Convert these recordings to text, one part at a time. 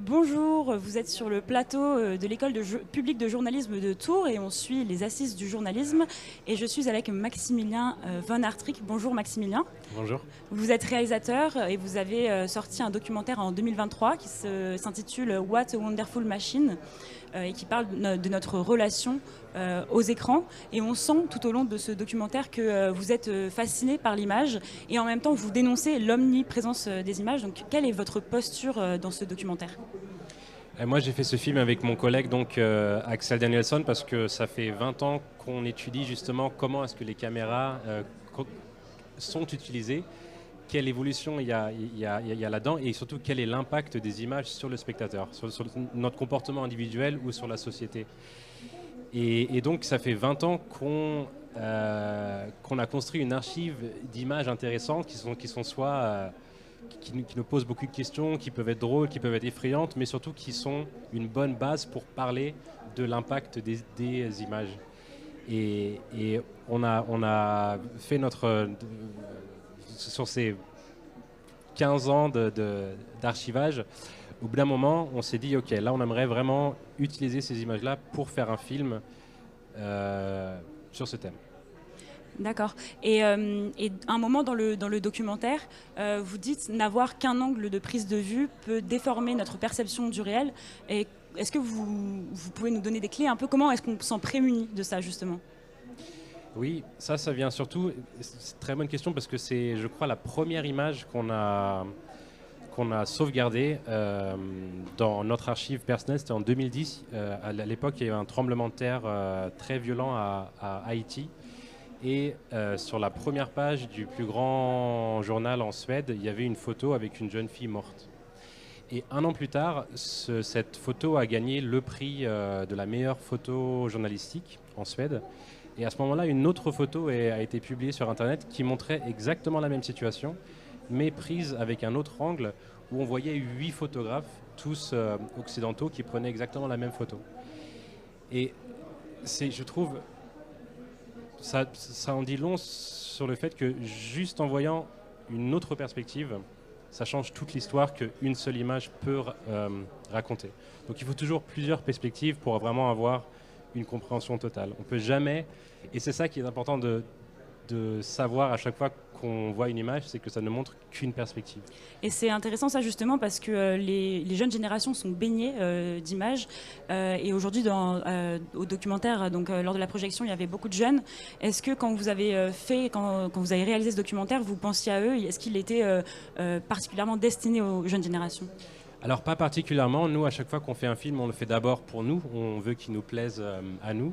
Bonjour, vous êtes sur le plateau de l'école publique de journalisme de Tours et on suit les assises du journalisme. Et je suis avec Maximilien Von Artrick. Bonjour Maximilien. Bonjour. Vous êtes réalisateur et vous avez sorti un documentaire en 2023 qui s'intitule What a Wonderful Machine et qui parle de notre relation aux écrans. Et on sent tout au long de ce documentaire que vous êtes fasciné par l'image et en même temps vous dénoncez l'omniprésence des images. Donc quelle est votre posture dans ce documentaire ? Moi, j'ai fait ce film avec mon collègue Axel Danielsson parce que ça fait 20 ans qu'on étudie justement comment est-ce que les caméras sont utilisées, quelle évolution il y a là-dedans et surtout quel est l'impact des images sur le spectateur, sur notre comportement individuel ou sur la société. Et donc, ça fait 20 ans qu'on a construit une archive d'images intéressantes qui sont soit... qui nous posent beaucoup de questions, qui peuvent être drôles, qui peuvent être effrayantes, mais surtout qui sont une bonne base pour parler de l'impact des images. Et on a fait sur ces 15 ans d'archivage, au bout d'un moment, on s'est dit, OK, là, on aimerait vraiment utiliser ces images-là pour faire un film sur ce thème. D'accord. Et à un moment dans le documentaire, vous dites n'avoir qu'un angle de prise de vue peut déformer notre perception du réel. Et est-ce que vous pouvez nous donner des clés un peu? Comment est-ce qu'on s'en prémunit de ça, justement? Oui, ça vient surtout... C'est une très bonne question parce que c'est, je crois, la première image qu'on a sauvegardée dans notre archive personnelle. C'était en 2010. À l'époque, il y a eu un tremblement de terre très violent à Haïti. Et sur la première page du plus grand journal en Suède, il y avait une photo avec une jeune fille morte. Et un an plus tard, cette photo a gagné le prix de la meilleure photo journalistique en Suède. Et à ce moment-là, une autre photo a été publiée sur Internet qui montrait exactement la même situation, mais prise avec un autre angle, où on voyait 8 photographes, tous occidentaux, qui prenaient exactement la même photo. Et je trouve... Ça en dit long sur le fait que juste en voyant une autre perspective, ça change toute l'histoire qu'une seule image peut raconter. Donc il faut toujours plusieurs perspectives pour vraiment avoir une compréhension totale. On peut jamais, et c'est ça qui est important de savoir à chaque fois qu'on voit une image, c'est que ça ne montre qu'une perspective. Et c'est intéressant ça justement parce que les jeunes générations sont baignées d'images et aujourd'hui au documentaire, donc lors de la projection, il y avait beaucoup de jeunes. Est-ce que quand vous avez quand vous avez réalisé ce documentaire, vous pensiez à eux? Est-ce qu'il était particulièrement destiné aux jeunes générations? Alors pas particulièrement. Nous, à chaque fois qu'on fait un film, on le fait d'abord pour nous. On veut qu'il nous plaise à nous.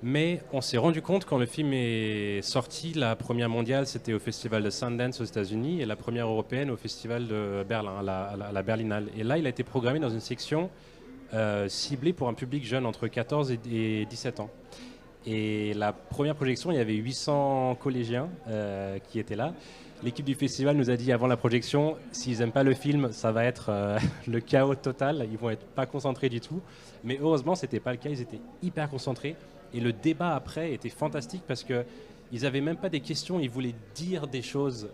Mais on s'est rendu compte quand le film est sorti, la première mondiale c'était au festival de Sundance aux États-Unis et la première européenne au festival de Berlin, à la Berlinale. Et là, il a été programmé dans une section ciblée pour un public jeune entre 14 et 17 ans. Et la première projection, il y avait 800 collégiens qui étaient là. L'équipe du festival nous a dit avant la projection, s'ils n'aiment pas le film, ça va être le chaos total, ils vont être pas concentrés du tout. Mais heureusement, c'était pas le cas, ils étaient hyper concentrés. Et le débat après était fantastique parce qu'ils n'avaient même pas des questions, ils voulaient dire des choses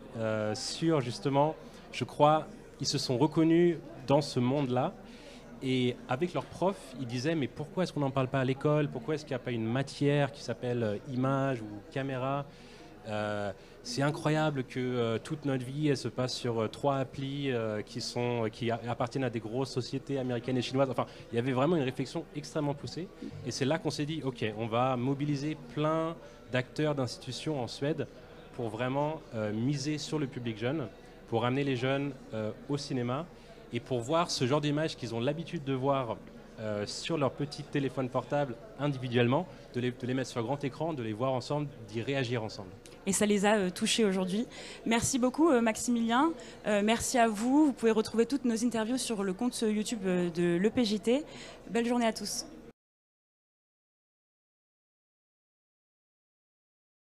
sur justement, je crois, ils se sont reconnus dans ce monde-là. Et avec leurs profs, ils disaient mais pourquoi est-ce qu'on n'en parle pas à l'école? Pourquoi est-ce qu'il n'y a pas une matière qui s'appelle image ou caméra? C'est incroyable que toute notre vie elle se passe sur 3 applis qui appartiennent à des grosses sociétés américaines et chinoises. Enfin, il y avait vraiment une réflexion extrêmement poussée. Et c'est là qu'on s'est dit, OK, on va mobiliser plein d'acteurs, d'institutions en Suède pour vraiment miser sur le public jeune, pour amener les jeunes au cinéma et pour voir ce genre d'images qu'ils ont l'habitude de voir sur leur petit téléphone portable individuellement, de les mettre sur grand écran, de les voir ensemble, d'y réagir ensemble. Et ça les a touchés aujourd'hui. Merci beaucoup Maximilien, merci à vous. Vous pouvez retrouver toutes nos interviews sur le compte YouTube de l'EPJT. Belle journée à tous.